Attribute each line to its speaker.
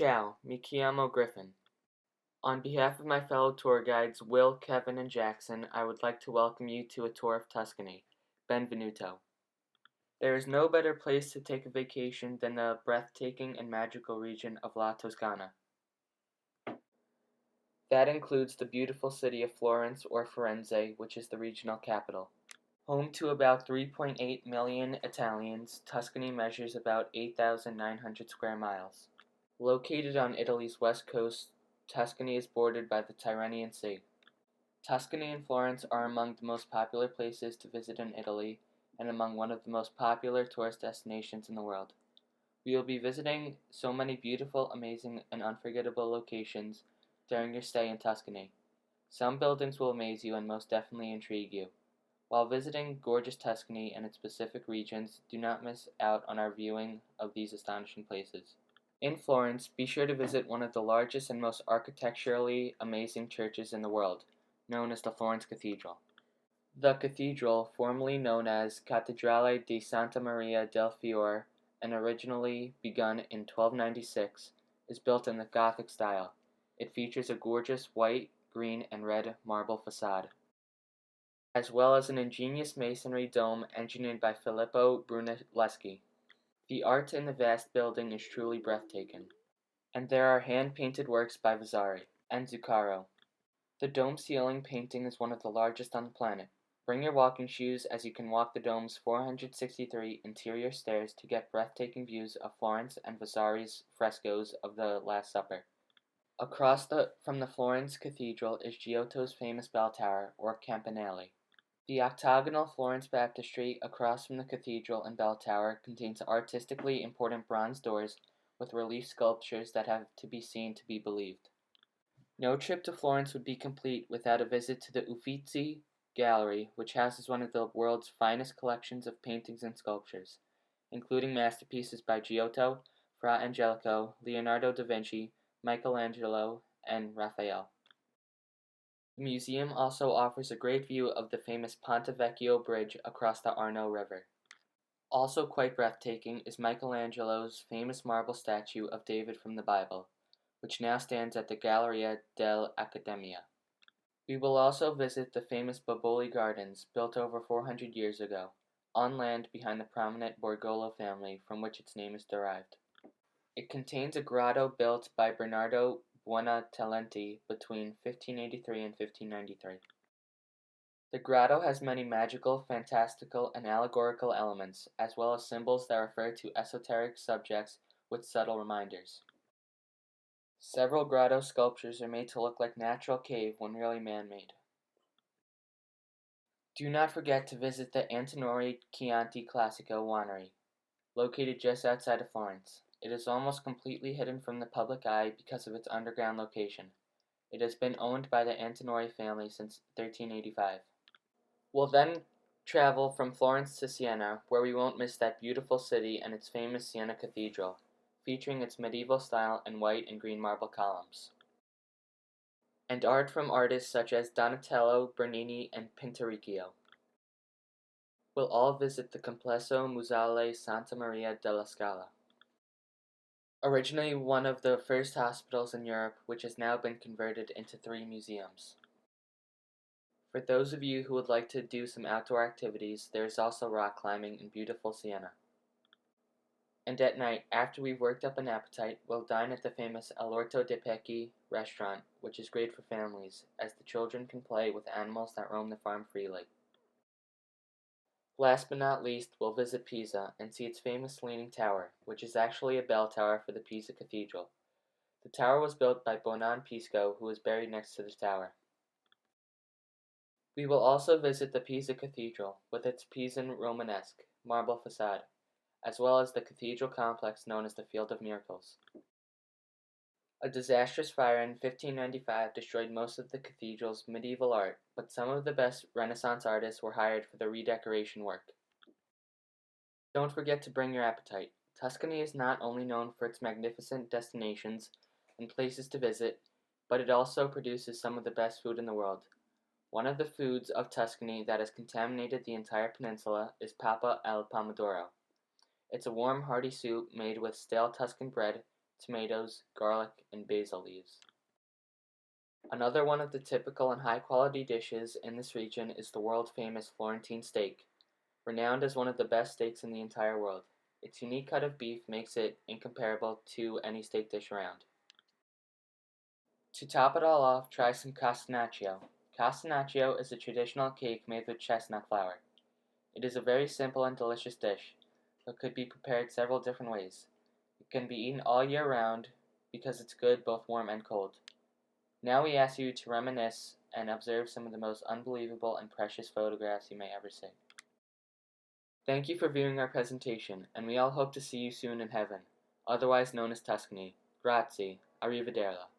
Speaker 1: Ciao, mi chiamo Griffin. On behalf of my fellow tour guides Will, Kevin, and Jackson, I would like to welcome you to a tour of Tuscany. Benvenuto. There is no better place to take a vacation than the breathtaking and magical region of La Toscana. That includes the beautiful city of Florence or Firenze, which is the regional capital. Home to about 3.8 million Italians, Tuscany measures about 8,900 square miles. Located on Italy's west coast, Tuscany is bordered by the Tyrrhenian Sea. Tuscany and Florence are among the most popular places to visit in Italy and among one of the most popular tourist destinations in the world. We will be visiting so many beautiful, amazing, and unforgettable locations during your stay in Tuscany. Some buildings will amaze you and most definitely intrigue you. While visiting gorgeous Tuscany and its specific regions, do not miss out on our viewing of these astonishing places. In Florence, be sure to visit one of the largest and most architecturally amazing churches in the world, known as the Florence Cathedral. The cathedral, formerly known as Cattedrale di Santa Maria del Fiore and originally begun in 1296, is built in the Gothic style. It features a gorgeous white, green, and red marble facade, as well as an ingenious masonry dome engineered by Filippo Brunelleschi. The art in the vast building is truly breathtaking, and there are hand-painted works by Vasari and Zuccaro. The dome ceiling painting is one of the largest on the planet. Bring your walking shoes as you can walk the dome's 463 interior stairs to get breathtaking views of Florence and Vasari's frescoes of the Last Supper. Across from the Florence Cathedral is Giotto's famous bell tower, or campanile. The octagonal Florence baptistry across from the cathedral and bell tower contains artistically important bronze doors with relief sculptures that have to be seen to be believed. No trip to Florence would be complete without a visit to the Uffizi Gallery, which houses one of the world's finest collections of paintings and sculptures, including masterpieces by Giotto, Fra Angelico, Leonardo da Vinci, Michelangelo, and Raphael. The museum also offers a great view of the famous Ponte Vecchio Bridge across the Arno River. Also quite breathtaking is Michelangelo's famous marble statue of David from the Bible, which now stands at the Galleria dell'Accademia. We will also visit the famous Boboli Gardens, built over 400 years ago, on land behind the prominent Borgolo family from which its name is derived. It contains a grotto built by Bernardo Buontalenti between 1583 and 1593. The grotto has many magical, fantastical, and allegorical elements, as well as symbols that refer to esoteric subjects with subtle reminders. Several grotto sculptures are made to look like natural cave when really man-made. Do not forget to visit the Antinori Chianti Classico winery, located just outside of Florence. It is almost completely hidden from the public eye because of its underground location. It has been owned by the Antinori family since 1385. We'll then travel from Florence to Siena, where we won't miss that beautiful city and its famous Siena Cathedral, featuring its medieval style and white and green marble columns, and art from artists such as Donatello, Bernini, and Pinturicchio. We'll all visit the Complesso Museale Santa Maria della Scala, originally one of the first hospitals in Europe, which has now been converted into 3 museums. For those of you who would like to do some outdoor activities, there is also rock climbing in beautiful Siena. And at night, after we've worked up an appetite, we'll dine at the famous All'Orto dei Pecchi restaurant, which is great for families, as the children can play with animals that roam the farm freely. Last but not least, we'll visit Pisa and see its famous Leaning Tower, which is actually a bell tower for the Pisa Cathedral. The tower was built by Bonan Pisco, who is buried next to the tower. We will also visit the Pisa Cathedral, with its Pisan Romanesque marble facade, as well as the cathedral complex known as the Field of Miracles. A disastrous fire in 1595 destroyed most of the cathedral's medieval art, but some of the best Renaissance artists were hired for the redecoration work. Don't forget to bring your appetite. Tuscany is not only known for its magnificent destinations and places to visit, but it also produces some of the best food in the world. One of the foods of Tuscany that has contaminated the entire peninsula is papa al pomodoro. It's a warm, hearty soup made with stale Tuscan bread, tomatoes, garlic, and basil leaves. Another one of the typical and high-quality dishes in this region is the world-famous Florentine steak, renowned as one of the best steaks in the entire world. Its unique cut of beef makes it incomparable to any steak dish around. To top it all off, try some castenaccio. Castenaccio is a traditional cake made with chestnut flour. It is a very simple and delicious dish, but could be prepared several different ways. It can be eaten all year round because it's good both warm and cold. Now we ask you to reminisce and observe some of the most unbelievable and precious photographs you may ever see. Thank you for viewing our presentation, and we all hope to see you soon in heaven, otherwise known as Tuscany. Grazie. Arrivederla.